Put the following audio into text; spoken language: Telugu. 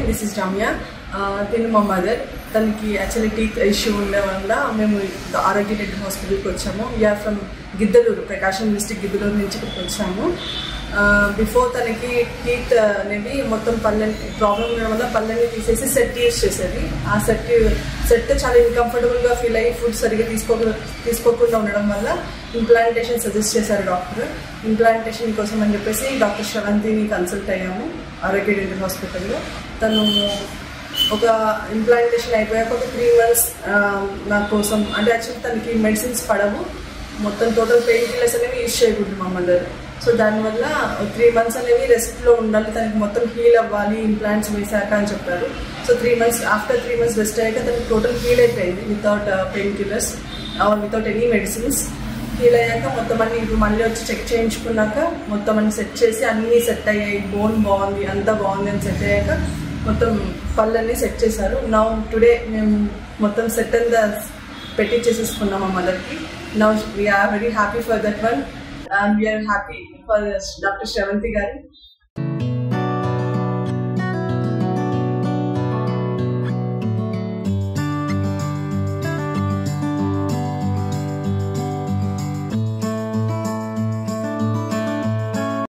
This is Ramya. తిను మా మదర్. తనకి యాక్చువల్లీ టీత్ ఇష్యూ ఉండే వల్ల మేము ఆరోగ్య రెడ్డి హాస్పిటల్కి వచ్చాము. We're from Giddalur, Prakasam district Giddalur నుంచి ఇక్కడికి వచ్చాము. బిఫోర్ తనకి టీత్ అనేది మొత్తం పళ్ళని ప్రాబ్లం ఉండడం వల్ల పళ్ళని తీసేసి సెట్ యూస్ చేసేది. ఆ సెట్ చాలా ఇన్కంఫర్టబుల్గా ఫీల్ అయ్యి ఫుడ్ సరిగ్గా తీసుకోకుండా ఉండడం వల్ల ఇంప్లాంటేషన్ సజెస్ట్ చేశారు డాక్టర్. ఇంప్లాంటేషన్ కోసం అని చెప్పేసి డాక్టర్ శ్రవంతిని కన్సల్ట్ అయ్యాము ఆరోగ్య రెడ్డి హాస్పిటల్లో. తను ఒక ఇంప్లాంటేషన్ అయిపోయాక ఒక 3 months నా కోసం, అంటే యాక్చువల్లీ తనకి మెడిసిన్స్ పడవు, మొత్తం టోటల్ పెయిన్ కిల్లర్స్ అనేవి యూజ్ చేయకూడదు మా మదర్. సో దానివల్ల 3 months అనేవి రెస్ట్లో ఉండాలి, తనకి మొత్తం హీల్ అవ్వాలి ఇంప్లాంట్స్ వేసాక అని చెప్పారు. So 3 months after 3 months rest అయ్యాక తనకి టోటల్ హీల్ అయిపోయింది without painkillers or without any medicines. Heal అయ్యాక మొత్తం అన్ని ఇప్పుడు మళ్ళీ వచ్చి చెక్ చేయించుకున్నాక మొత్తం అన్ని సెట్ చేసి అన్నీ సెట్ అయ్యాయి, బోన్ బాగుంది, అంతా బాగుంది అని సెట్ అయ్యాక మొత్తం పళ్ళన్నీ సెట్ చేశారు. నౌ టుడే మేము మొత్తం సెట్ అంతా పెట్టించేసేసుకున్నాం మా మదర్కి. Now we're very happy for that one and we're happy for doctor Sravanthi గారు.